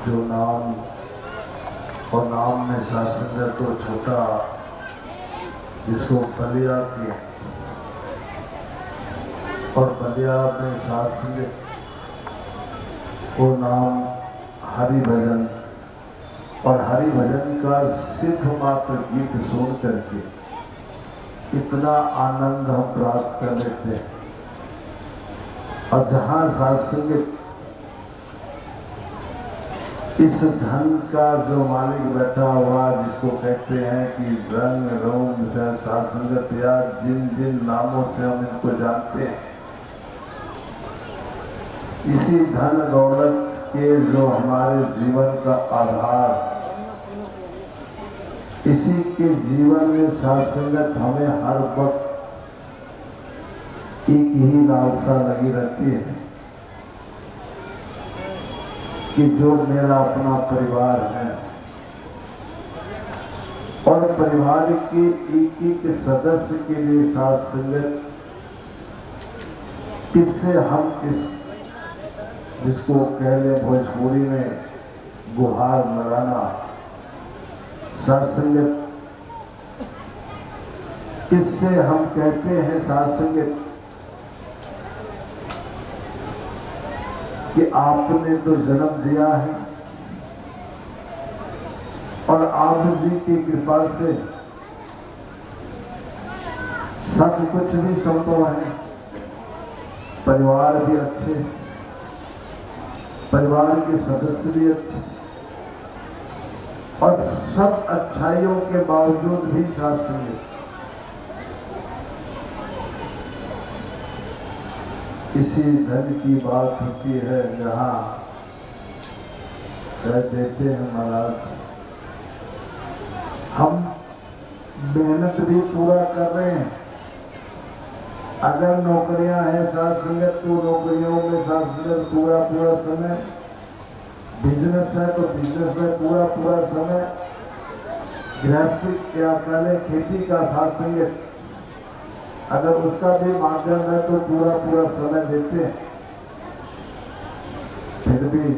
जो नाम और नाम में शासन है तो छोटा जिसको बलिया के और बलिया में शासन वो नाम हरि भजन और हरि भजन का सिर्फ मात्र गीत सुन करके इतना आनंद हम प्राप्त कर लेते हैं। और जहाँ सात्संग इस धन का जो मालिक बैठा हुआ जिसको कहते हैं कि रंग रोम से सात्संगत या जिन जिन नामों से हम इनको जानते हैं, इसी धन दौलत के जो हमारे जीवन का आधार, इसी के जीवन में सात्संगत हमें हर वक्त एक ही लालसा लगी रहती है कि जो मेरा अपना परिवार है और परिवार के एक एक सदस्य के लिए सात्संगत किससे हम इस जिसको कह ले भोजपुरी में गुहार लगाना, सात्संगत किससे हम कहते हैं सात्संगत कि आपने तो जन्म दिया है और आप जी की कृपा से सब कुछ भी संभव है। परिवार भी अच्छे, परिवार के सदस्य भी अच्छे और सब अच्छाइयों के बावजूद भी सात्संग इसी धन की बात होती है जहाँ कह देते हैं महाराज हम मेहनत भी पूरा कर रहे हैं। अगर नौकरियां हैं सात्संगत तो नौकरियों में सात्संगत पूरा पूरा समय, बिजनेस है तो बिजनेस में पूरा पूरा समय, गृहस्थी या पहले खेती का सात्संगत अगर उसका भी माध्यम है तो पूरा पूरा समय देते हैं। फिर भी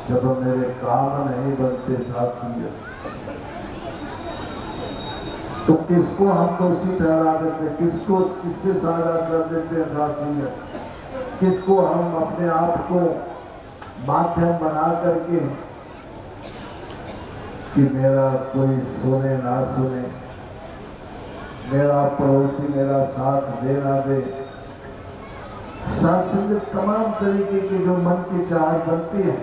जब मेरे काम नहीं बनते सात्संगत तो किसको हम दोषी ठहरा देते, किसको किससे साझा कर देते हैं सात्संगत, किसको हम अपने आप को माध्यम बना करके कि मेरा कोई सुने ना सुने, मेरा पड़ोसी मेरा साथ दे ना दे। सात्संगत तमाम तरीके की जो मन की चाहत बनती है,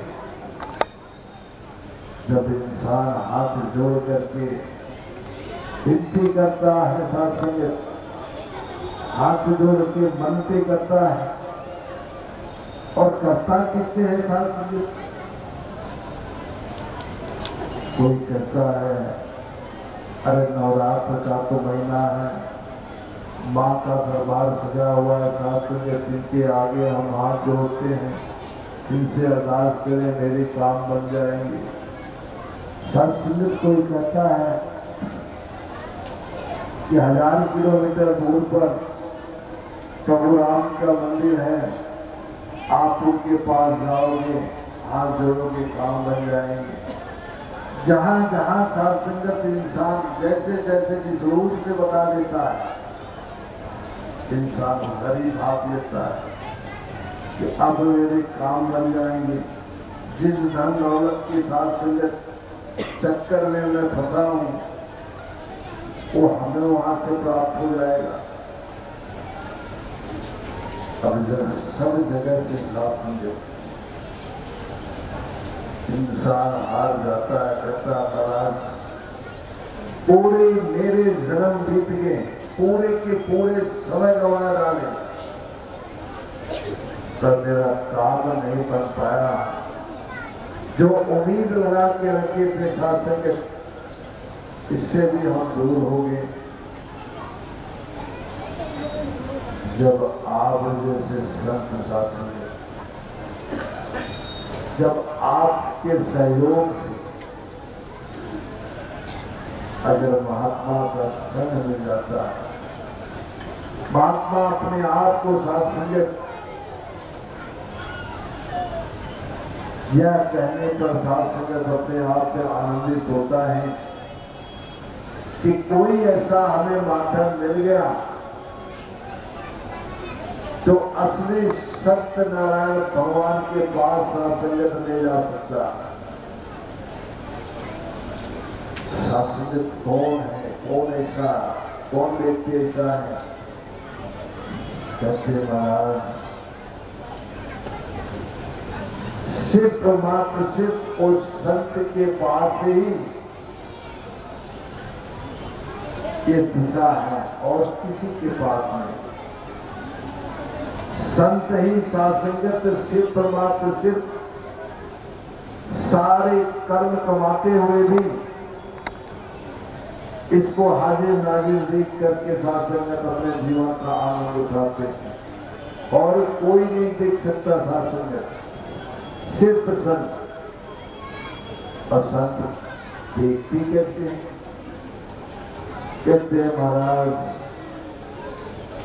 जब इंसान हाथ जोड़ करके विनती करता है, सात्संगत हाथ जोड़ के मनती करता है और करता किससे है सात्संगत? कोई कहता है अरे नवरात्र का तो महीना है, माँ का दरबार सजा हुआ है, सात्संगत इनके आगे हम हाथ जोड़ते हैं, इनसे अरदास करें मेरे काम बन जाएंगे। सात्संगत कोई कहता है कि 1000 किलोमीटर दूर पर प्रभु राम का मंदिर है, आप उनके पास जाओगे हाथ जोड़ोगे काम बन जाएंगे। जहां जहां सात्संगत इंसान जैसे जैसे जिस रूप से बता देता है, इंसान गरीब भाव लेता है कि अब मेरे काम बन जाएंगे। जिस धन दौलत के सात्संगत चक्कर में मैं फंसा हूं वो हमें वहां से प्राप्त हो जाएगा। अब सब जगह से सात्संगत इंसान हार जाता है, कहता महाराज पूरे मेरे जन्म बीत गए, पूरे के पूरे समय गंवा डाले पर मेरा काम नहीं बन पाया। जो उम्मीद लगा के रखे थे सात्संगत, इससे भी हम दूर हो गए। जब आप जैसे संत सात्संगत, जब आपके सहयोग से अगर महात्मा का संग मिल जाता है, महात्मा अपने आप को सात्संगत यह कहने पर साथ संगत अपने आप में आनंदित होता है कि कोई ऐसा हमें माध्यम मिल गया जो असली सत्यनारायण भगवान के पास साथ संगत ले जा सकता है। साथ संगत कौन है, कौन ऐसा, कौन व्यक्ति ऐसा है? कहते महाराज सिर्फ मात्र सिर्फ उस संत के पास ही ये दिशा है और किसी के पास नहीं। संत ही सासंगत सिर्फ मात्र सिर्फ सारे कर्म कमाते हुए भी इसको हाजिर नाजिर देख करके सासंगत अपने जीवन का आनंद उठाते हैं और कोई नहीं देख सकता सासंगत, सिर्फ संत। और संत देखती कैसे? कहते हैं महाराज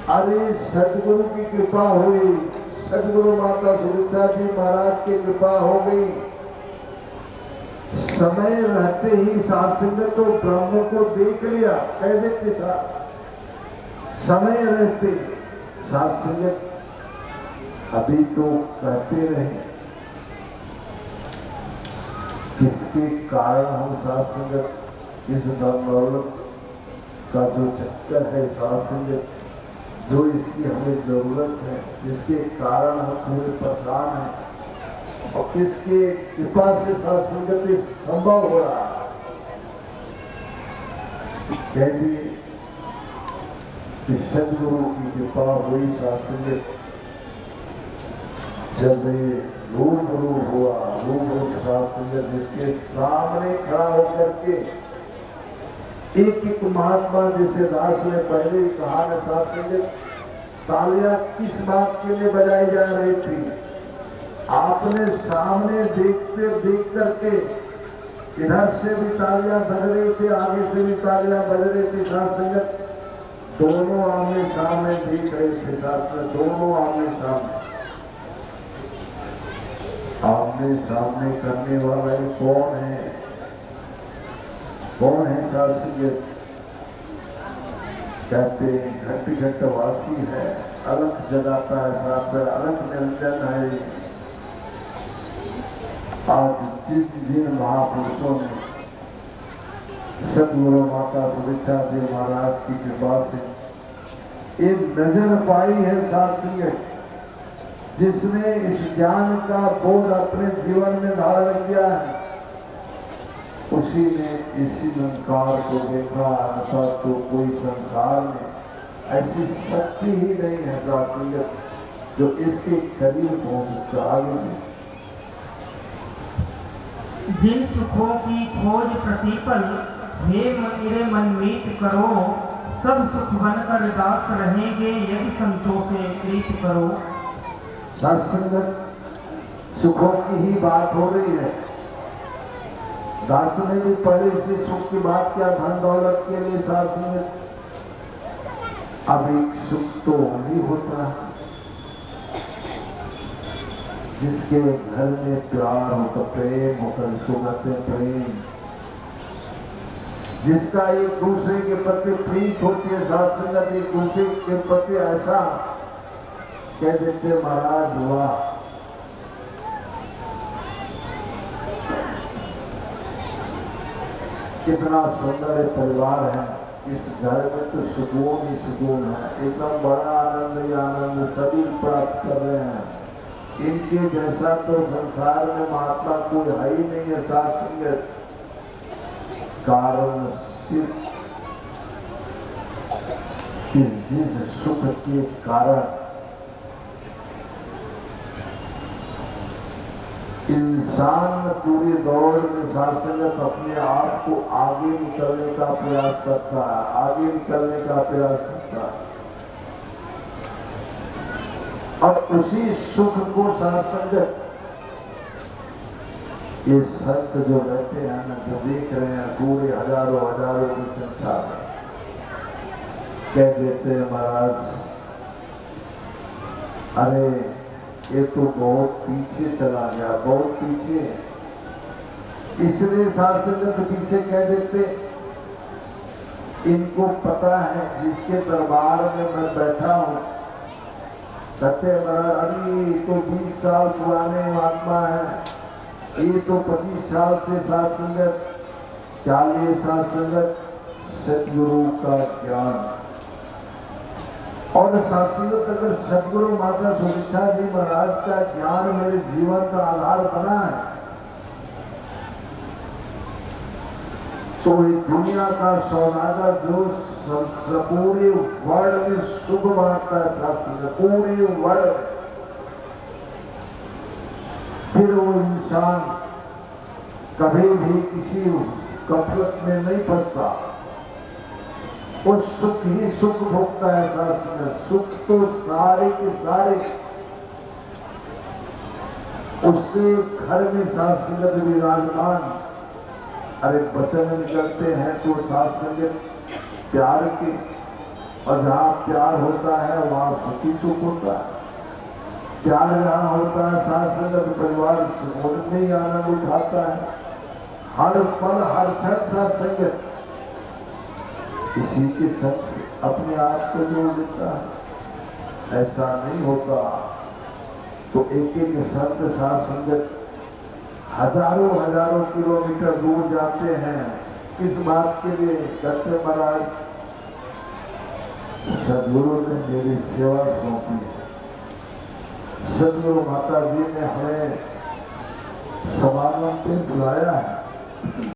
अरे सदगुरु की कृपा हुई, सदगुरु माता सुविचा जी महाराज की कृपा हो गई। समय रहते ही सासंगत तो ब्रह्म को देख लिया, कह देते समय रहते सासंगत अभी तो कहते रहे। किसके कारण हम सासंगत इस दौलत का जो चक्कर है सासंगत, जो इसकी हमें जरूरत है, जिसके कारण हम पूरे परेशान हैं और किसके कृपा से सासंगत संभव हो रहा है। कह दिए कि सदगुरु की कृपा हुई सासंगत जब रूबरू हुआ, रूबरू सासंगत जिसके सामने खड़ा होकर के एक महात्मा जिसे दास ने पहले ही कहा न सासंगत तालियां किस बात के लिए बजाई जा रही थी? आपने सामने देखते देख करके इधर से भी तालियां बज रही थी, आगे से भी तालियां बज रही थी। सासंगत दोनों आमने सामने देख रहे थे, सासंगत दोनों आमने सामने। आमने सामने करने वाला ये कौन है? कौन है सासंगत? कहते घट घट वासी है, अलग जगाता है, साथ अलग निरंजन है। आज जिस दिन महापुरुषों ने सदगुरु माता सुविचा जी महाराज की कृपा से एक नजर पाई है सासंगत, जिसने इस ज्ञान का बोध अपने जीवन में धारण किया है, उसी ने इसी निरंकार को देखा। अथवा तो कोई संसार में ऐसी शक्ति ही नहीं है सासंगत जो इसके शरीर पहुंचता आगे से। जिन सुखों की खोज प्रतिपल हे मेरे मन मीत करो, सब सुख बनकर दास रहेंगे यदि संतों से प्रीत करो। सत्संगत सुखों की ही बात हो रही है। दास ने भी पहले इसी सुख की बात किया, धन दौलत के लिए सासंगत। अब एक सुख तो नहीं होता जिसके घर में प्यार होकर, प्रेम होकर, सुगत प्रेम, जिसका एक दूसरे के प्रति प्रीत होती है सासंगत, एक दूसरे के प्रति ऐसा कह देते महाराज वाह कितना सुंदर परिवार है, इस घर में तो सुकून ही सुकून है, एकदम बड़ा आनंद ही आनंद सभी प्राप्त कर रहे हैं। इनके जैसा तो संसार में महात्मा कोई है ही नहीं है सासंगत। कारण सिर्फ जिस सुख के कारण इंसान पूरी दौड़ में सासंगत अपने आप को आगे निकलने का प्रयास करता है, आगे निकलने का प्रयास करता है, और उसी सुख को सासंगत ये संत जो बैठे हैं ना, जो देख रहे हैं पूरे हजारों हजारों की संख्या में, कह देते हैं महाराज अरे ये तो बहुत पीछे चला गया, बहुत पीछे। इसलिए साध संगत पीछे कह देते, इनको पता है जिसके दरबार में मैं बैठा हूं, कहते अरे तो 20 साल पुराने महात्मा है, ये तो 25 साल से साध संगत, क्या लिए साध संगत? सतगुरु का ज्ञान। और साध संगत अगर सतगुरु माता सुदीक्षा जी महाराज का ज्ञान मेरे जीवन का आधार बना है, तो ये दुनिया का सौदागर जो पूरे वर्ल्ड में सुख बांटता है साथ संगत, पूरे वर्ल्ड, फिर वो इंसान कभी भी किसी गफलत में नहीं फंसता, वो सुख ही सुख भोगता है साथ संगत। सुख तो सारे के सारे उसके घर में साथ संगत विराजमान। अरे वचन निकलते हैं तो साथ संगत प्यार के, और जहाँ प्यार होता है वहाँ सुखी सुख होता है। प्यार जहाँ होता है साथ संगत परिवार में ही आनंद उठाता है, हर पल हर क्षण साथ संगत इसी के संग अपने आप को जोड़ देता है। ऐसा नहीं होता तो एक एक संत साथ संगत हजारों हजारों किलोमीटर दूर जाते हैं, किस बात के लिए? कहते महाराज सदगुरु ने मेरी सेवा सौंपी है, सदगुरु माता जी ने हमें समागम पे बुलाया है।